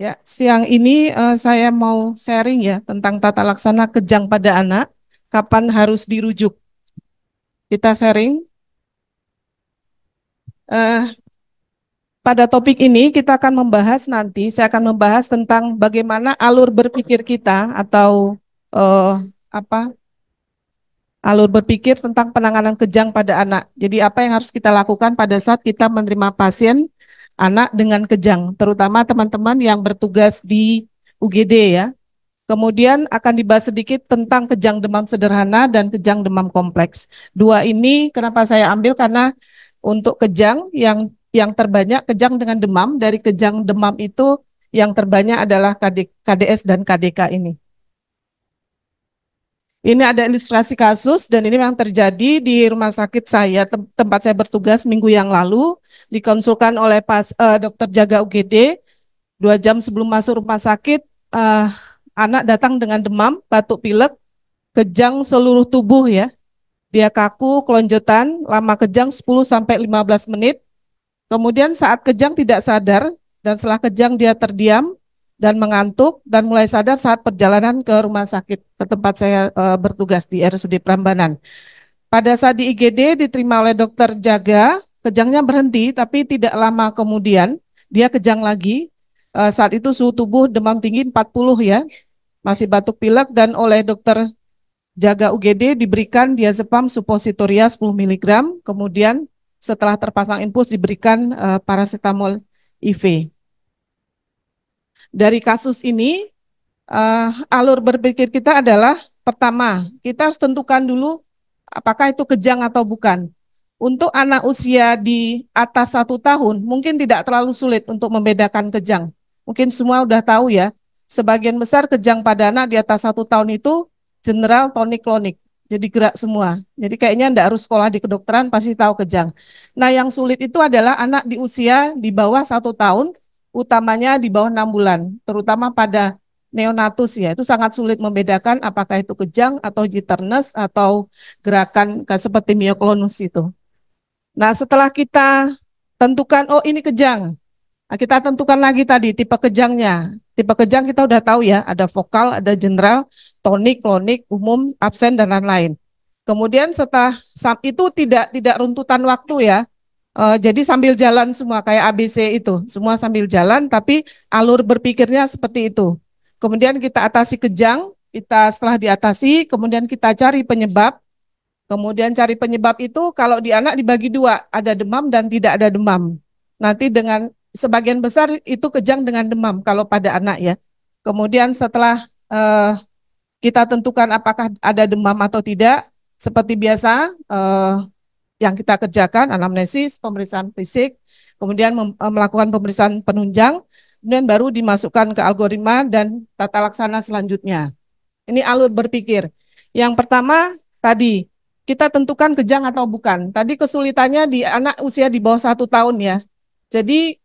Ya, siang ini saya mau sharing ya tentang tata laksana kejang pada anak, kapan harus dirujuk. Kita sharing. Eh, Pada topik ini kita akan membahas nanti, saya akan membahas tentang bagaimana alur berpikir kita atau eh, apa alur berpikir tentang penanganan kejang pada anak. Jadi apa yang harus kita lakukan pada saat kita menerima pasien anak dengan kejang, terutama teman-teman yang bertugas di UGD ya. Kemudian akan dibahas sedikit tentang kejang demam sederhana dan kejang demam kompleks. Dua ini kenapa saya ambil karena untuk kejang yang terbanyak kejang dengan demam, dari kejang demam itu yang terbanyak adalah KDS dan KDK ini. Ini ada ilustrasi kasus dan ini memang terjadi di rumah sakit saya, tempat saya bertugas minggu yang lalu, dikonsulkan oleh dokter jaga UGD. 2 jam sebelum masuk rumah sakit, eh, anak datang dengan demam, batuk pilek, kejang seluruh tubuh ya. Dia kaku, kelonjotan, lama kejang 10 sampai 15 menit. Kemudian saat kejang tidak sadar dan setelah kejang dia terdiam dan mengantuk dan mulai sadar saat perjalanan ke rumah sakit ke tempat saya bertugas di RSUD Prambanan. Pada saat di IGD diterima oleh dokter jaga, kejangnya berhenti tapi tidak lama kemudian dia kejang lagi. Saat itu suhu tubuh demam tinggi 40 ya, masih batuk pilek dan oleh dokter jaga UGD diberikan diazepam suppositoria 10 mg, kemudian setelah terpasang infus diberikan paracetamol IV. Dari kasus ini, alur berpikir kita adalah pertama, kita harus tentukan dulu apakah itu kejang atau bukan. Untuk anak usia di atas 1 tahun, mungkin tidak terlalu sulit untuk membedakan kejang. Mungkin semua udah tahu ya, sebagian besar kejang pada anak di atas 1 tahun itu general tonik-klonik, jadi gerak semua. Jadi kayaknya enggak harus sekolah di kedokteran, pasti tahu kejang. Nah yang sulit itu adalah anak di usia di bawah 1 tahun, utamanya di bawah 6 bulan, terutama pada neonatus ya, itu sangat sulit membedakan apakah itu kejang atau jitterness atau gerakan seperti mioklonus itu. Nah, setelah kita tentukan, oh ini kejang, nah, kita tentukan lagi tadi tipe kejangnya. Tipe kejang kita udah tahu ya, ada vokal, ada general, tonik, klonik, umum, absen, dan lain-lain. Kemudian setelah itu tidak runtutan waktu ya, jadi sambil jalan semua kayak ABC itu, semua sambil jalan, tapi alur berpikirnya seperti itu. Kemudian kita atasi kejang, kita setelah diatasi, kemudian kita cari penyebab. Kemudian cari penyebab itu kalau di anak dibagi dua, ada demam dan tidak ada demam. Nanti dengan sebagian besar itu kejang dengan demam kalau pada anak ya. Kemudian setelah kita tentukan apakah ada demam atau tidak, seperti biasa yang kita kerjakan anamnesis, pemeriksaan fisik, kemudian melakukan pemeriksaan penunjang, kemudian baru dimasukkan ke algoritma dan tata laksana selanjutnya. Ini alur berpikir. Yang pertama tadi, kita tentukan kejang atau bukan. Tadi kesulitannya di anak usia di bawah 1 tahun ya. Jadi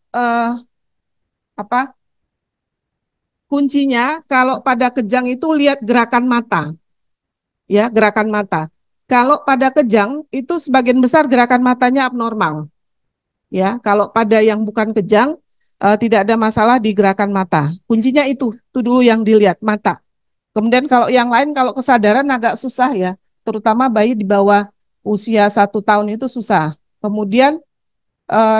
apa kuncinya kalau pada kejang itu lihat gerakan mata, ya gerakan mata. Kalau pada kejang itu sebagian besar gerakan matanya abnormal, ya. Kalau pada yang bukan kejang tidak ada masalah di gerakan mata. Kuncinya itu dulu yang dilihat mata. Kemudian kalau yang lain, kalau kesadaran agak susah ya, terutama bayi di bawah usia 1 tahun itu susah. Kemudian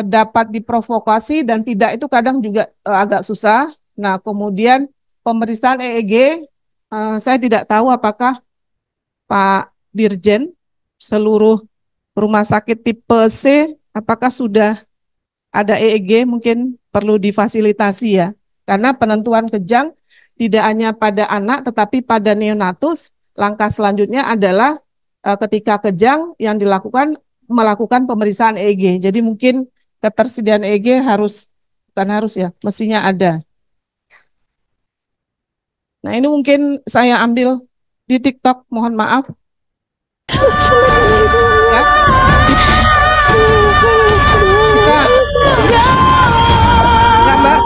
dapat diprovokasi dan tidak itu kadang juga agak susah. Nah, kemudian pemeriksaan EEG, saya tidak tahu apakah Pak Dirjen seluruh rumah sakit tipe C, apakah sudah ada EEG, mungkin perlu difasilitasi ya. Karena penentuan kejang tidak hanya pada anak tetapi pada neonatus, langkah selanjutnya adalah ketika kejang yang melakukan pemeriksaan EEG. Jadi mungkin ketersediaan EEG bukan harus ya, mestinya ada. Nah ini mungkin saya ambil di TikTok, mohon maaf. Ya. Ya, Mbak.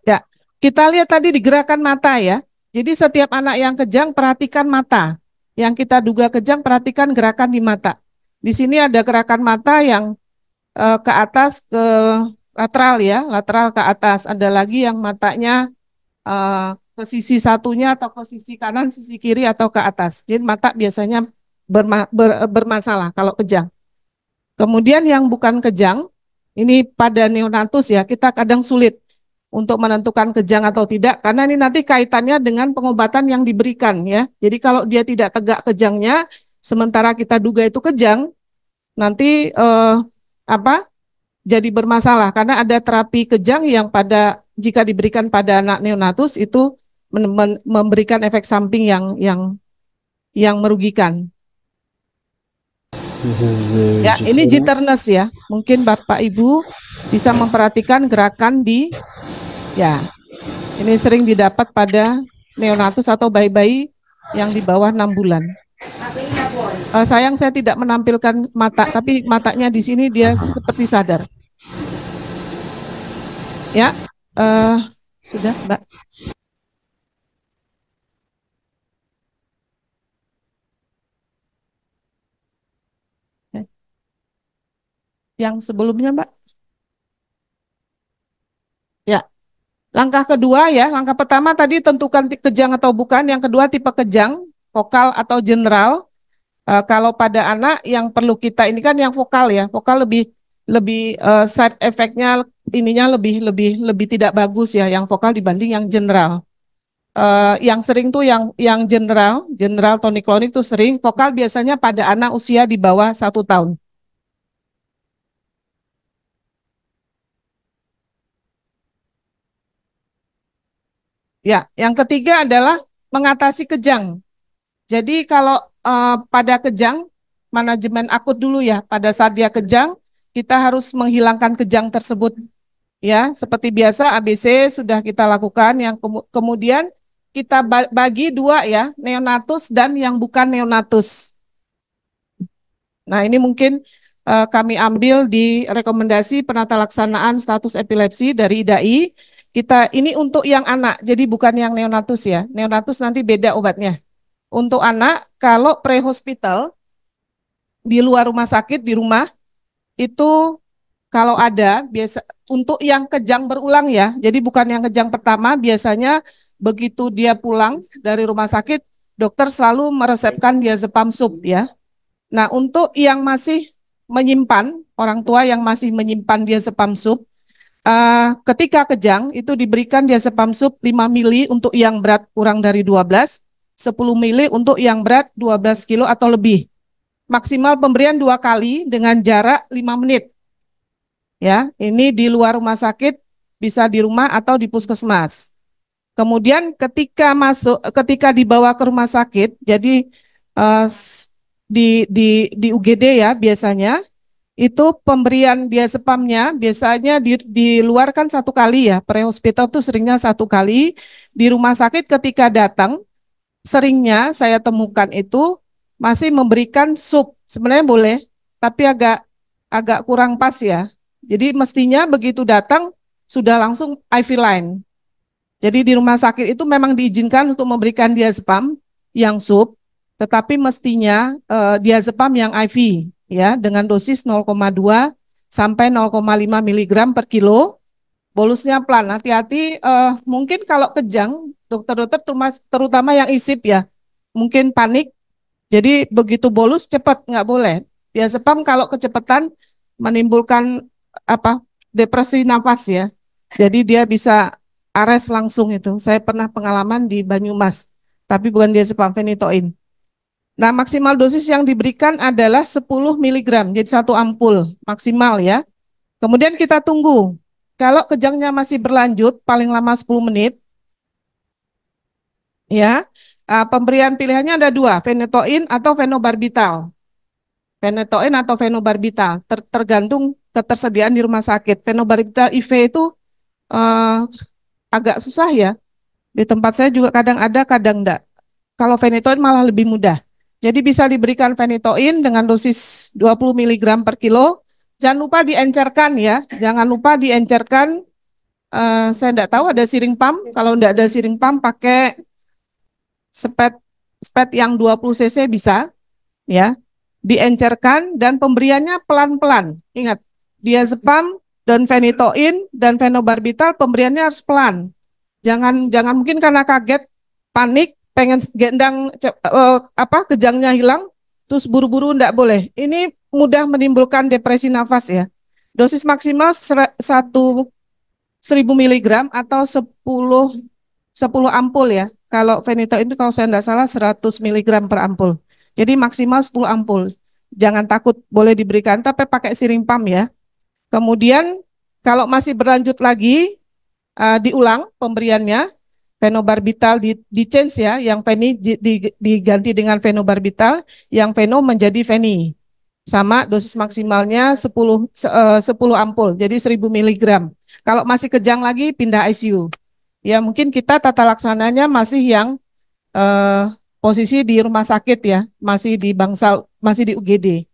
Ya, kita lihat tadi di gerakan mata ya. Jadi setiap anak yang kejang perhatikan mata. Yang kita duga kejang perhatikan gerakan di mata. Di sini ada gerakan mata yang ke atas, ke lateral ya, lateral ke atas. Ada lagi yang matanya ke sisi satunya atau ke sisi kanan, sisi kiri atau ke atas. Jadi mata biasanya bermasalah kalau kejang. Kemudian yang bukan kejang, ini pada neonatus ya, kita kadang sulit untuk menentukan kejang atau tidak, karena ini nanti kaitannya dengan pengobatan yang diberikan ya. Jadi kalau dia tidak tegak kejangnya, sementara kita duga itu kejang, nanti apa? Jadi bermasalah karena ada terapi kejang yang jika diberikan pada anak neonatus itu memberikan efek samping yang merugikan. Ya, ini jitterness ya. Mungkin Bapak Ibu bisa memperhatikan gerakan ya, ini sering didapat pada neonatus atau bayi-bayi yang di bawah 6 bulan. Sayang saya tidak menampilkan mata, tapi matanya di sini dia seperti sadar. Ya, sudah Mbak. Yang sebelumnya Mbak. Ya, langkah kedua ya, langkah pertama tadi tentukan kejang atau bukan, yang kedua tipe kejang, vokal atau general. Kalau pada anak yang perlu kita ini kan yang vokal ya, vokal lebih lebih side efeknya ininya lebih tidak bagus ya, yang vokal dibanding yang general. Yang sering tuh yang general tonic-clonic tuh sering, vokal biasanya pada anak usia di bawah 1 tahun. Ya, yang ketiga adalah mengatasi kejang. Jadi kalau pada kejang, manajemen akut dulu ya. Pada saat dia kejang, kita harus menghilangkan kejang tersebut. Ya, seperti biasa ABC sudah kita lakukan. Yang kemudian kita bagi dua ya, neonatus dan yang bukan neonatus. Nah, ini mungkin kami ambil di rekomendasi penata laksanaan status epilepsi dari IDAI. Kita ini untuk yang anak, jadi bukan yang neonatus ya. Neonatus nanti beda obatnya. Untuk anak, kalau pre-hospital di luar rumah sakit, di rumah, itu kalau ada, biasa untuk yang kejang berulang ya, jadi bukan yang kejang pertama, biasanya begitu dia pulang dari rumah sakit, dokter selalu meresepkan diazepam sub ya. Nah, untuk yang masih menyimpan, orang tua yang masih menyimpan diazepam sub, ketika kejang itu diberikan diazepam sub 5 mili untuk yang berat kurang dari 12, 10 mili untuk yang berat 12 kilo atau lebih. Maksimal pemberian 2 kali dengan jarak 5 menit. Ya, ini di luar rumah sakit, bisa di rumah atau di puskesmas. Kemudian ketika dibawa ke rumah sakit, jadi di UGD ya biasanya itu pemberian diazepamnya biasanya diluarkan 1 kali ya, pre-hospital tuh seringnya 1 kali. Di rumah sakit ketika datang, seringnya saya temukan itu masih memberikan sup, sebenarnya boleh, tapi agak kurang pas ya. Jadi mestinya begitu datang sudah langsung IV line. Jadi di rumah sakit itu memang diizinkan untuk memberikan diazepam yang sup, tetapi mestinya diazepam yang IV ya dengan dosis 0,2 sampai 0,5 mg per kilo. Bolusnya pelan, hati-hati mungkin kalau kejang dokter-dokter terutama yang isip ya, mungkin panik. Jadi begitu bolus cepat nggak boleh. Diazepam kalau kecepatan menimbulkan apa depresi nafas ya. Jadi dia bisa ares langsung itu. Saya pernah pengalaman di Banyumas, tapi bukan diazepam phenytoin. Nah, maksimal dosis yang diberikan adalah 10 mg, jadi 1 ampul maksimal ya. Kemudian kita tunggu. Kalau kejangnya masih berlanjut, paling lama 10 menit, ya, pemberian pilihannya ada 2, phenytoin atau phenobarbital. Phenytoin atau phenobarbital, tergantung ketersediaan di rumah sakit. Phenobarbital IV itu agak susah ya. Di tempat saya juga kadang ada, kadang enggak. Kalau phenytoin malah lebih mudah. Jadi bisa diberikan phenytoin dengan dosis 20 mg per kilo. Jangan lupa diencerkan ya. Jangan lupa diencerkan. Saya enggak tahu ada siring pump. Kalau enggak ada siring pump pakai spet yang 20 cc bisa ya. Diencerkan dan pemberiannya pelan-pelan. Ingat, diazepam dan phenytoin dan phenobarbital pemberiannya harus pelan. Jangan jangan mungkin karena kaget, panik, pengen gendang kejangnya hilang, terus buru-buru enggak boleh. Ini mudah menimbulkan depresi nafas ya. Dosis maksimal 1000 miligram atau 10 ampul ya. Kalau phenytoin itu kalau saya enggak salah 100 miligram per ampul. Jadi maksimal 10 ampul. Jangan takut, boleh diberikan tapi pakai siring pump ya. Kemudian kalau masih berlanjut lagi, diulang pemberiannya, phenobarbital di change ya, yang Veni diganti dengan phenobarbital, yang Veno menjadi Veni. Sama dosis maksimalnya 10 ampul, jadi 1000 miligram. Kalau masih kejang lagi pindah ICU. Ya mungkin kita tata laksananya masih yang eh, posisi di rumah sakit ya, masih di Bangsal, masih di UGD.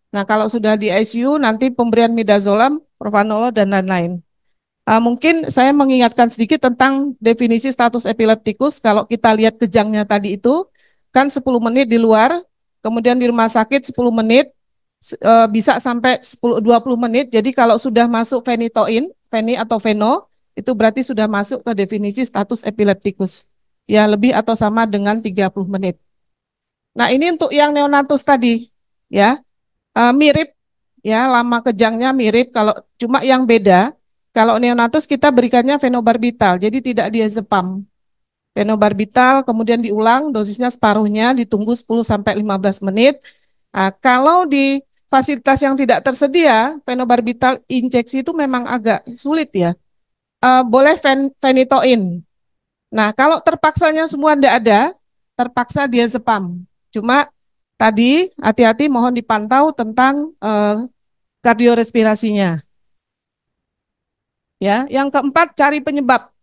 Nah, kalau sudah di ICU nanti pemberian midazolam, propranolol dan lain-lain. Mungkin saya mengingatkan sedikit tentang definisi status epileptikus. Kalau kita lihat kejangnya tadi itu, kan 10 menit di luar, kemudian di rumah sakit 10 menit, bisa sampai 20 menit. Jadi kalau sudah masuk phenytoin, Veni atau Veno, itu berarti sudah masuk ke definisi status epileptikus. Ya, lebih atau sama dengan 30 menit. Nah, ini untuk yang neonatus tadi, ya. Mirip, ya, lama kejangnya mirip, kalau cuma yang beda, kalau neonatus kita berikannya fenobarbital, jadi tidak diazepam. Fenobarbital kemudian diulang, dosisnya separuhnya, ditunggu 10-15 menit. Kalau di fasilitas yang tidak tersedia, fenobarbital injeksi itu memang agak sulit ya. Boleh phenytoin. Nah, kalau terpaksanya semua tidak ada, terpaksa diazepam. Cuma tadi hati-hati, mohon dipantau tentang kardiorespirasinya. Ya, yang keempat cari penyebab.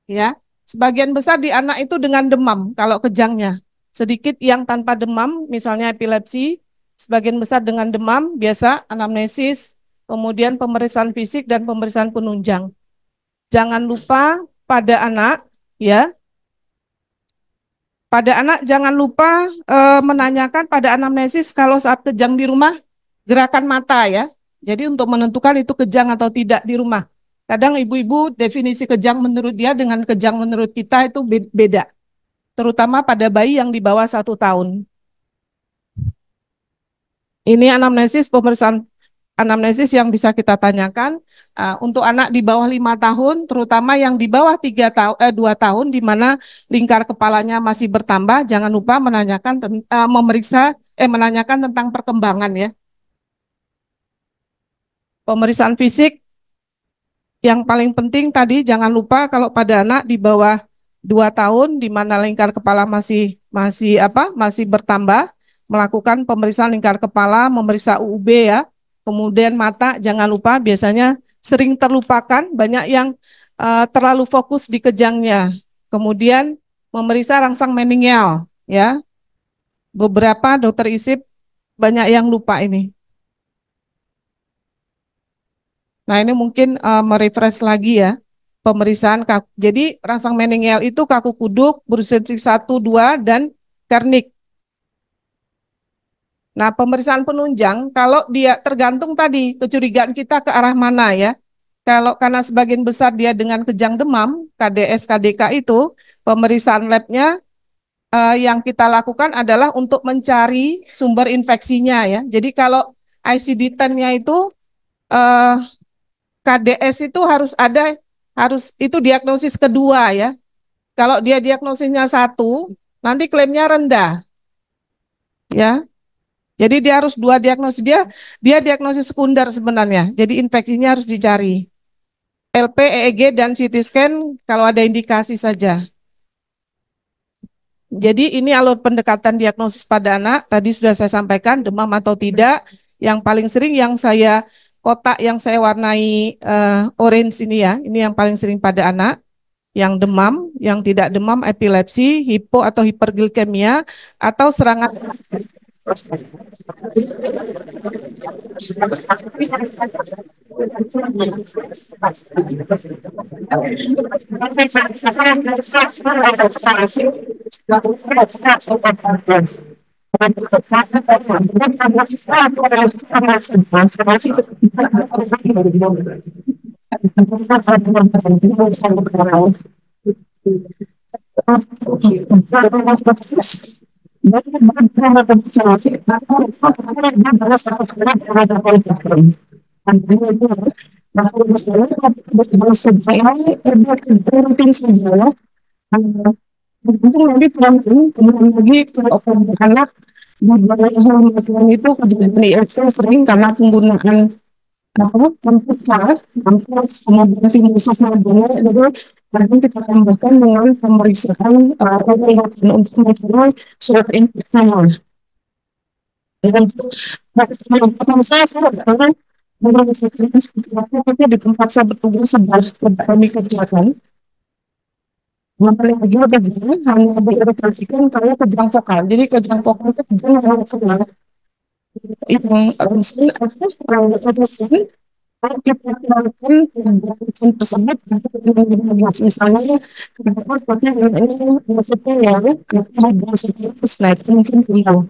Ya, sebagian besar di anak itu dengan demam kalau kejangnya. Sedikit yang tanpa demam, misalnya epilepsi, sebagian besar dengan demam, biasa anamnesis, kemudian pemeriksaan fisik dan pemeriksaan penunjang. Jangan lupa pada anak, ya, pada anak jangan lupa menanyakan pada anamnesis kalau saat kejang di rumah gerakan mata ya. Jadi untuk menentukan itu kejang atau tidak di rumah. Kadang ibu-ibu definisi kejang menurut dia dengan kejang menurut kita itu beda. Terutama pada bayi yang di bawah 1 tahun. Ini anamnesis, pemeriksaan anamnesis yang bisa kita tanyakan untuk anak di bawah 5 tahun, terutama yang di bawah 2 tahun, di mana lingkar kepalanya masih bertambah. Jangan lupa menanyakan menanyakan tentang perkembangan ya. Pemeriksaan fisik yang paling penting tadi, jangan lupa kalau pada anak di bawah 2 tahun, di mana lingkar kepala masih bertambah, melakukan pemeriksaan lingkar kepala, memeriksa UUB ya. Kemudian mata, jangan lupa, biasanya sering terlupakan, banyak yang terlalu fokus di kejangnya. Kemudian memeriksa rangsang meningeal ya. Beberapa dokter ISIP banyak yang lupa ini. Nah, ini mungkin merefresh lagi ya, pemeriksaan kaku. Jadi, rangsang meningeal itu kaku kuduk, Brusselsi 1, 2, dan Kernik. Nah, pemeriksaan penunjang, kalau dia tergantung tadi, kecurigaan kita ke arah mana ya. Kalau karena sebagian besar dia dengan kejang demam, KDS, KDK itu, pemeriksaan labnya yang kita lakukan adalah untuk mencari sumber infeksinya ya. Jadi kalau ICD-10-nya itu eh, KDS itu harus itu diagnosis kedua ya. Kalau dia diagnosisnya 1, nanti klaimnya rendah ya. Jadi dia harus 2 diagnosis, dia diagnosis sekunder sebenarnya. Jadi infeksinya harus dicari. LP, EEG dan CT scan kalau ada indikasi saja. Jadi ini alur pendekatan diagnosis pada anak. Tadi sudah saya sampaikan demam atau tidak. Yang paling sering yang saya kotak yang saya warnai orange ini ya. Ini yang paling sering pada anak. Yang demam, yang tidak demam, epilepsi, hipo atau hiperglikemia, atau serangan. Mungkin nanti pulang ini kemudian lagi kalau anak di bawah itu kejadian ISK sering karena penggunaan apa komputer, kampus kemudian tim khusus mobilnya, jadi nanti kita tambahkan dengan pemeriksaan untuk mencari surat infeksinya. Dan untuk saya karena dengan seperti apa tapi di tempat saya bertugas sebuah kami kerjakan. Yang paling lagi bagaimana hanya diirefleksikan kalau kejang vokal. Jadi kejang vokal itu kejang yang kenal yang mesin atau mesin kalau kita melakukan perbaikan tersebut untuk misalnya kenapa seperti ini maksudnya ya kita bersedia slide mungkin tinggal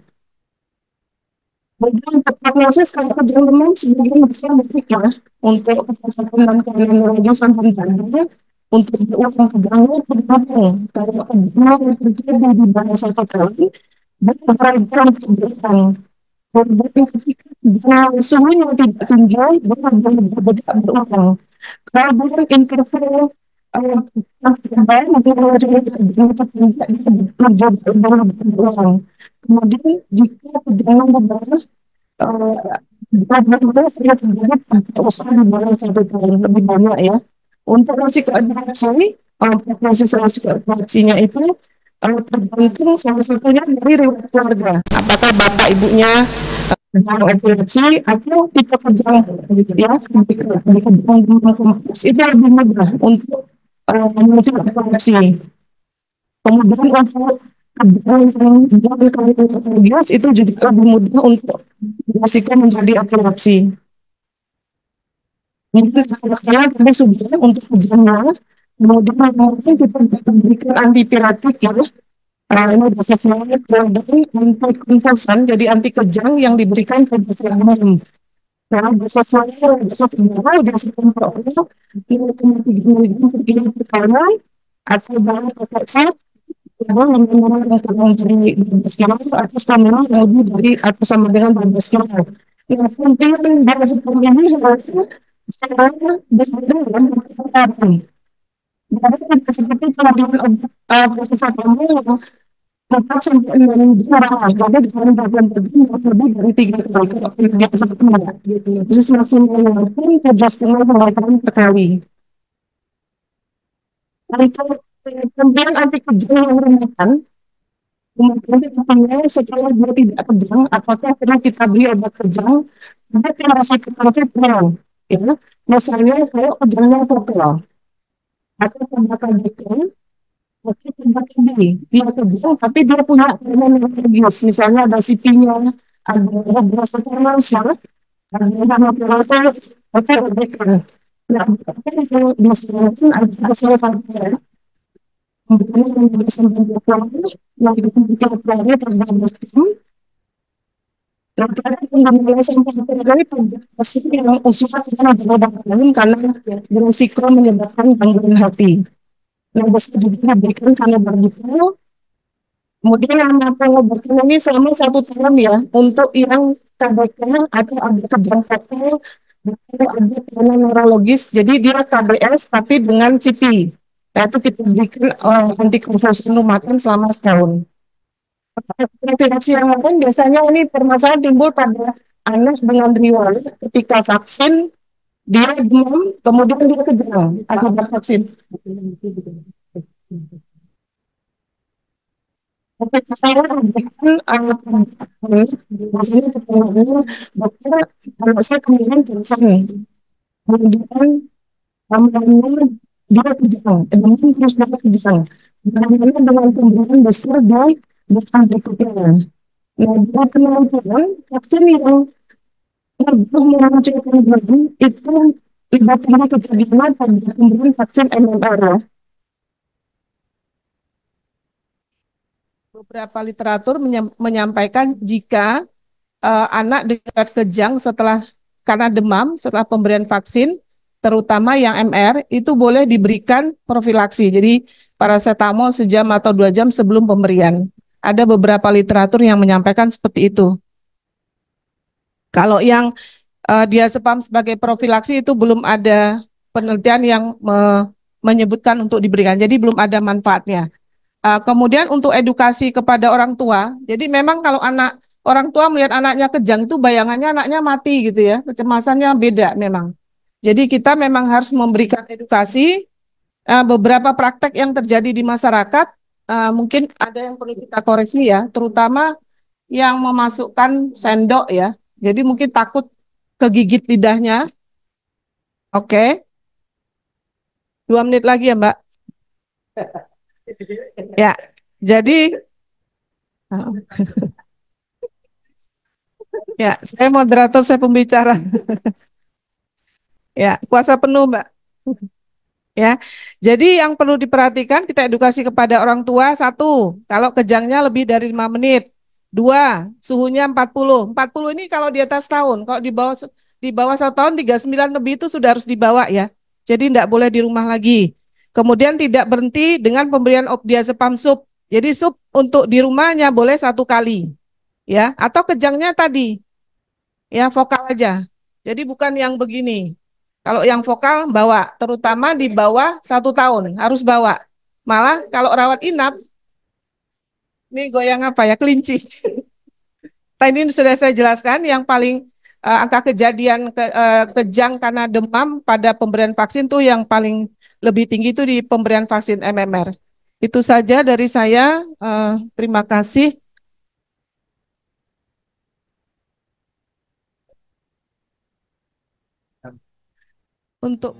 kemudian untuk prognosis kalau kejang demam sebagian besar berbeda untuk kesehatan dan kronologi sampai tanda untuk diulang kejangnya tergantung kalau kejang yang terjadi di bawah satu kali dan perbaikan kebiasaan kemudian ketika suhu yang tidak tinggi berbeda berulang. Kalau dengan interval terbaik untuk tidak terjadi berulang. Kemudian jika perjalanan berbeda benar-benar tidak terjadi usaha di bawah satu tahun lebih banyak ya. Untuk risiko adaptasi, proses risiko adaptasinya itu tergantung salah satunya dari riwayat keluarga. Apakah bapak ibunya tentang epilepsi atau tipe kejang ya itu lebih mudah untuk menuju epilepsi. Kemudian untuk kejang itu juga lebih mudah untuk dipastikan menjadi epilepsi. Jadi saya tadi sudah untuk kejangnya, kemudian mungkin kita berikan antipiratik ya. Ini dosis lain dari anti konvulsan, jadi anti kejang yang diberikan pada umum. Nah, dosis lain, dosis kedua, dosis kedua itu kemudian pertama atau bahan proteksi yang menurunkan dari 12 kilo atau stamina yang lebih dari atau sama dengan 12 kilo. Yang penting dari seperti ini harusnya sebenarnya berbeda dengan pertama. Jadi seperti kalau dengan proses kamu yang 4 sampai 6 orang jadi di dalam bagian pergi lebih dari 3 kali kalau dia seperti mana gitu. Jadi semaksimal pun 13,5 kali per kali. Nah itu kemudian anti kejang yang rentan kemudian ditanya setelah dia tidak kejang apakah pernah kita beli obat kejang ada yang rasa tertentu perang ya misalnya kalau kejangnya vokal atau tambahkan gitu oke tambahkan diri dia kejang tapi dia punya kelainan religius misalnya ada CP-nya ada beberapa performance ada nama perasa oke berikan nah kalau misalnya ada hasil faktor kemudian yang sampai yang ditentukan pelanggan terhadap sistem dan terhadap pengambilan sampel dari pasien yang usia kita berubah karena berisiko menyebabkan gangguan hati. Yang bisa diberikan karena begitu. Kemudian yang obatnya ini selama 1 tahun ya untuk yang KBK atau ada kejang fatal atau ada kelainan neurologis. Jadi dia KBS tapi dengan CP. Yaitu kita berikan antikonvulsan makan selama setahun. Reaksi yang lain biasanya ini permasalahan timbul pada anak dengan riwayat ketika vaksin dia demam kemudian dia kejang akibat vaksin. Tapi saya memberikan biasanya ketemu dokter kalau saya kemudian pingsan kemudian namanya dia kejang, demam terus dia kejang. Kemudian dengan pemberian booster dia bukan berikutnya. Nah, dia penelitian vaksin yang belum menunjukkan lagi itu tiba-tiba kejadian pada pemberian vaksin MMR. beberapa literatur menyampaikan jika anak dekat kejang karena demam setelah pemberian vaksin, terutama yang MR, itu boleh diberikan profilaksi. Jadi paracetamol sejam atau 2 jam sebelum pemberian. Ada beberapa literatur yang menyampaikan seperti itu. Kalau yang diazepam sebagai profilaksi itu belum ada penelitian yang menyebutkan untuk diberikan. Jadi belum ada manfaatnya. Kemudian untuk edukasi kepada orang tua, jadi memang kalau orang tua melihat anaknya kejang itu bayangannya anaknya mati gitu ya, kecemasannya beda memang. Jadi kita memang harus memberikan edukasi beberapa praktek yang terjadi di masyarakat, mungkin ada yang perlu kita koreksi ya, terutama yang memasukkan sendok ya. Jadi mungkin takut kegigit lidahnya. Oke, 2 menit lagi ya Mbak. Ya, jadi ya, saya moderator, saya pembicara. Ya, kuasa penuh, Mbak. Ya, jadi yang perlu diperhatikan kita edukasi kepada orang tua. Satu, kalau kejangnya lebih dari 5 menit. Dua, suhunya 40. 40 ini kalau di atas tahun. Kalau di bawah 1 tahun 39 lebih itu sudah harus dibawa ya. Jadi tidak boleh di rumah lagi. Kemudian tidak berhenti dengan pemberian diazepam sup. Jadi sup untuk di rumahnya boleh 1 kali ya. Atau kejangnya tadi ya vokal aja. Jadi bukan yang begini. Kalau yang vokal bawa, terutama di bawah 1 tahun harus bawa. Malah kalau rawat inap, ini goyang apa ya, kelinci. Tadi sudah saya jelaskan, yang paling angka kejadian kejang karena demam pada pemberian vaksin tuh yang paling lebih tinggi itu di pemberian vaksin MMR. Itu saja dari saya. Terima kasih untuk